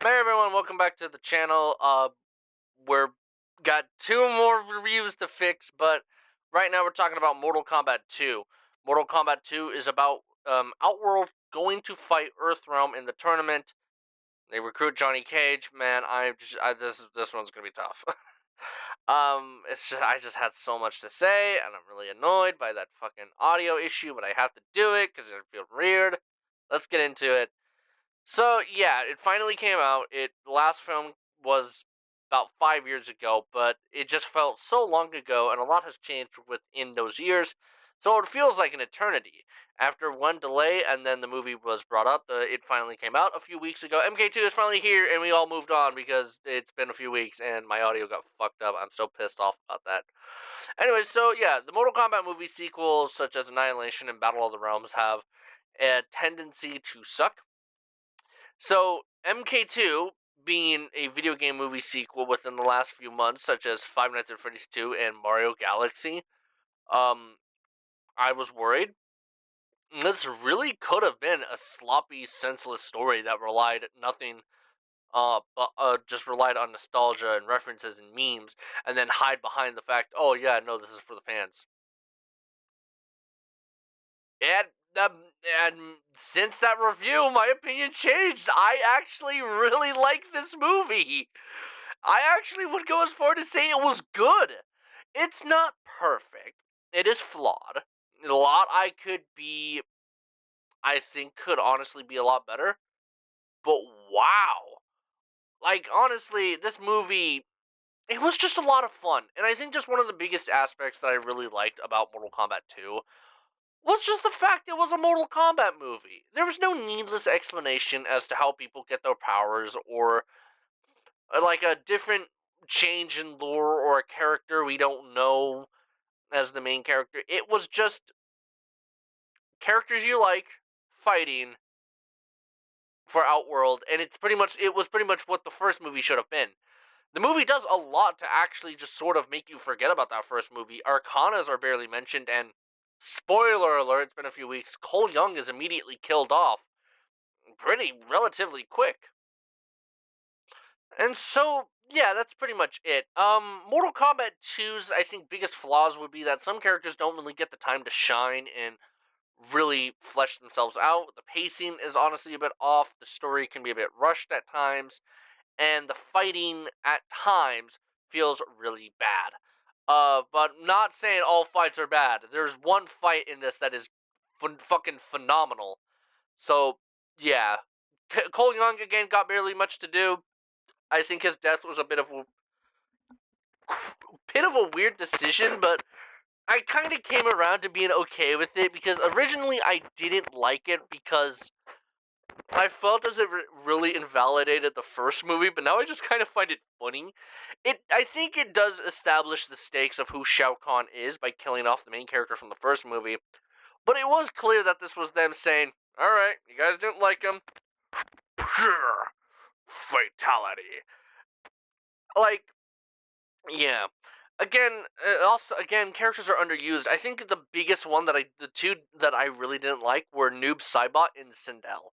Hey everyone, welcome back to the channel. We're got two more reviews to fix, but right now we're talking about Mortal Kombat 2. Mortal Kombat 2 is about Outworld going to fight Earthrealm in the tournament. They recruit Johnny Cage. Man, this one's gonna be tough. I just had so much to say, and I'm really annoyed by that fucking audio issue, but I have to do it because it feels weird. Let's get into it. So yeah, it finally came out. The last film was about 5 years ago, but it just felt so long ago, and a lot has changed within those years. So it feels like an eternity. After one delay, and then the movie was brought up, it finally came out a few weeks ago. MK2 is finally here, and we all moved on because it's been a few weeks, and my audio got fucked up. I'm so pissed off about that. Anyway, so yeah, the Mortal Kombat movie sequels, such as Annihilation and Battle of the Realms, have a tendency to suck. So, MK2 being a video game movie sequel within the last few months, such as Five Nights at Freddy's 2 and Mario Galaxy, um, I was worried. This really could have been a sloppy, senseless story that relied nothing, but just relied on nostalgia and references and memes, and then hide behind the fact, oh yeah, no, this is for the fans. And and since that review, my opinion changed. I actually really like this movie. I actually would go as far to say it was good. It's not perfect. It is flawed. A lot I think could honestly be a lot better. But wow. Like, honestly, this movie, it was just a lot of fun. And I think just one of the biggest aspects that I really liked about Mortal Kombat 2 was just the fact it was a Mortal Kombat movie. There was no needless explanation as to how people get their powers or like a different change in lore or a character we don't know as the main character. It was just characters you like fighting for Outworld, and it was pretty much what the first movie should have been. The movie does a lot to actually just sort of make you forget about that first movie. Arcanas are barely mentioned, and spoiler alert, it's been a few weeks, Cole Young is immediately killed off pretty relatively quick. And so, yeah, that's pretty much it. Mortal Kombat 2's, I think, biggest flaws would be that some characters don't really get the time to shine and really flesh themselves out. The pacing is honestly a bit off. The story can be a bit rushed at times, and the fighting at times feels really bad. But not saying all fights are bad. There's one fight in this that is fucking phenomenal. So, yeah. Cole Young, again, got barely much to do. I think his death was a bit of a weird decision, but I kind of came around to being okay with it because originally I didn't like it because I felt as it really invalidated the first movie, but now I just kind of find it funny. I think it does establish the stakes of who Shao Kahn is by killing off the main character from the first movie, but it was clear that this was them saying, "All right, you guys didn't like him, fatality." Like, yeah. Again, characters are underused. I think the two that I really didn't like were Noob Saibot and Sindel.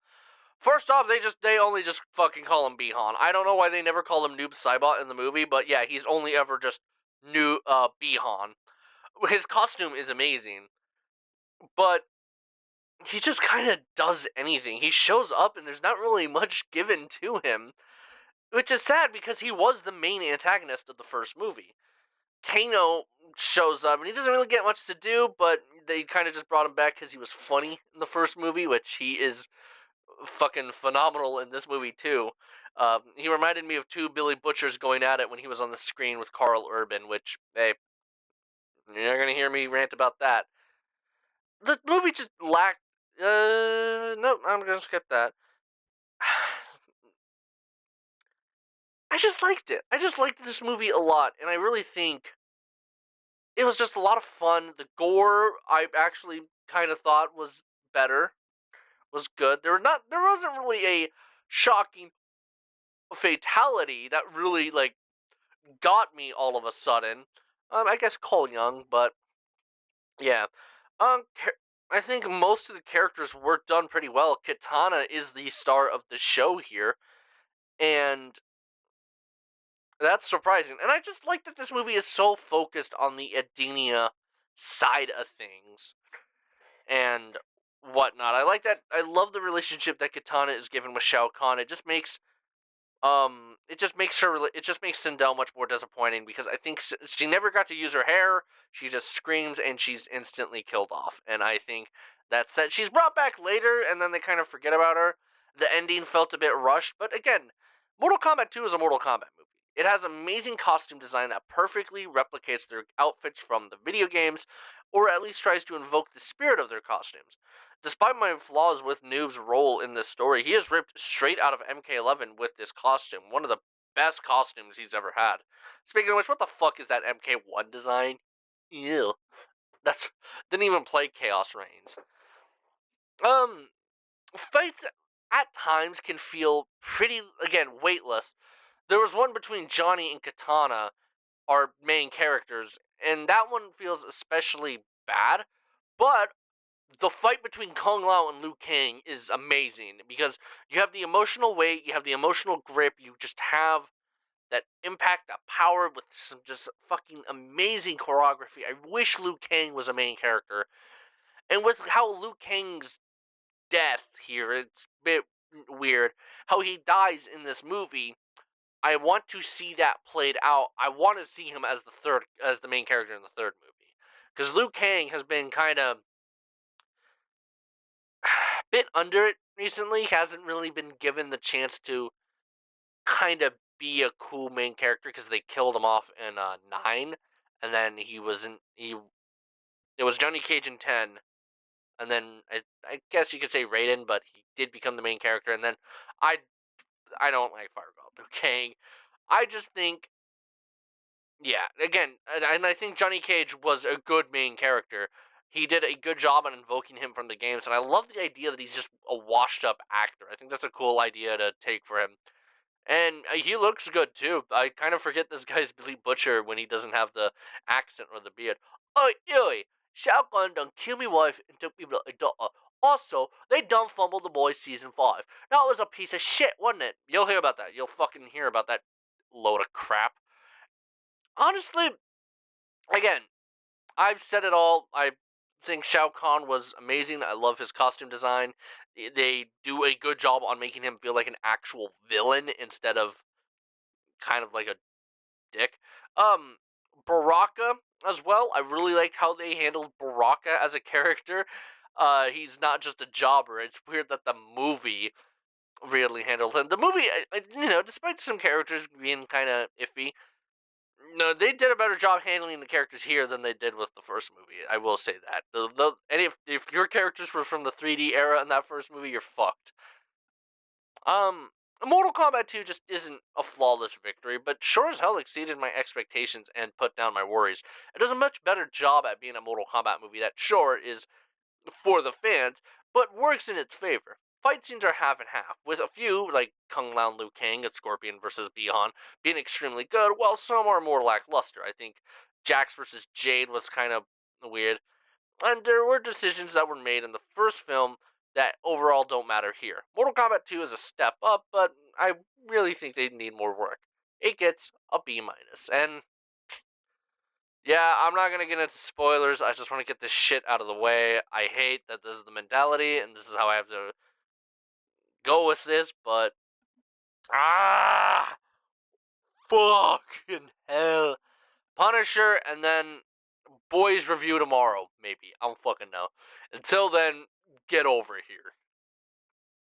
First off, they only just fucking call him Bihan. I don't know why they never call him Noob Saibot in the movie, but yeah, he's only ever just New Bihan. His costume is amazing, but he just kind of does anything. He shows up and there's not really much given to him, which is sad because he was the main antagonist of the first movie. Kano shows up and he doesn't really get much to do, but they kind of just brought him back because he was funny in the first movie, which he is fucking phenomenal in this movie too. He reminded me of two Billy Butchers going at it when he was on the screen with Carl Urban, which, hey, you're not gonna hear me rant about that. The movie just lacked. Nope, I'm gonna skip that. I just liked it. I just liked this movie a lot, and I really think it was just a lot of fun. The gore, I actually kind of thought was better, was good. There wasn't really a shocking fatality that really like got me all of a sudden. I guess Cole Young, but yeah. Um, I think most of the characters were done pretty well. Katana is the star of the show here, and that's surprising. And I just like that this movie is so focused on the Adenia side of things and whatnot. I like that. I love the relationship that Katana is given with Shao Kahn. It just makes Sindel much more disappointing because I think she never got to use her hair. She just screams and she's instantly killed off. And I think that's it. She's brought back later, and then they kind of forget about her. The ending felt a bit rushed, but again, Mortal Kombat 2 is a Mortal Kombat movie. It has amazing costume design that perfectly replicates their outfits from the video games, or at least tries to invoke the spirit of their costumes. Despite my flaws with Noob's role in this story, he is ripped straight out of MK11 with this costume. One of the best costumes he's ever had. Speaking of which, what the fuck is that MK1 design? Ew. That's didn't even play Chaos Reigns. Fights at times can feel pretty, again, weightless. There was one between Johnny and Katana, our main characters, and that one feels especially bad. But the fight between Kung Lao and Liu Kang is amazing because you have the emotional weight, you have the emotional grip, you just have that impact, that power with some just fucking amazing choreography. I wish Liu Kang was a main character. And with how Liu Kang's death here, it's a bit weird. How he dies in this movie, I want to see that played out. I want to see him as the main character in the third movie. Because Liu Kang has been kind of bit under it recently. Hasn't really been given the chance to kind of be a cool main character because they killed him off in 9, and then he wasn't. He It was Johnny Cage in 10, and then I guess you could say Raiden, but he did become the main character. And then I I don't like Fireball Kang. I just think, yeah, again, and I think Johnny Cage was a good main character. He did a good job on invoking him from the games, and I love the idea that he's just a washed-up actor. I think that's a cool idea to take for him. And he looks good, too. I kind of forget this guy's Billy Butcher when he doesn't have the accent or the beard. Oi, oi, Shao Kahn done kill me wife and took me daughter. Also, they done fumbled the boys season 5. That was a piece of shit, wasn't it? You'll hear about that. You'll fucking hear about that load of crap. Honestly, again, I've said it all. I think Shao Kahn was amazing. I love his costume design. They do a good job on making him feel like an actual villain instead of kind of like a dick. Baraka as well. I really liked how they handled Baraka as a character. He's not just a jobber. It's weird that the movie really handled him. The movie, despite some characters being kind of iffy, no, they did a better job handling the characters here than they did with the first movie. I will say that. And if your characters were from the 3D era in that first movie, you're fucked. Um, Mortal Kombat 2 just isn't a flawless victory, but sure as hell exceeded my expectations and put down my worries. It does a much better job at being a Mortal Kombat movie that sure is for the fans, but works in its favor. Fight scenes are half and half, with a few, like Kung Lao and Liu Kang at Scorpion vs. Bihan, being extremely good, while some are more lackluster. I think Jax vs. Jade was kind of weird, and there were decisions that were made in the first film that overall don't matter here. Mortal Kombat 2 is a step up, but I really think they need more work. It gets a B minus, and yeah, I'm not gonna get into spoilers. I just want to get this shit out of the way. I hate that this is the mentality, and this is how I have to go with this, but ah, fucking hell. Punisher, and then boys review tomorrow, maybe. I don't fucking know. Until then, get over here.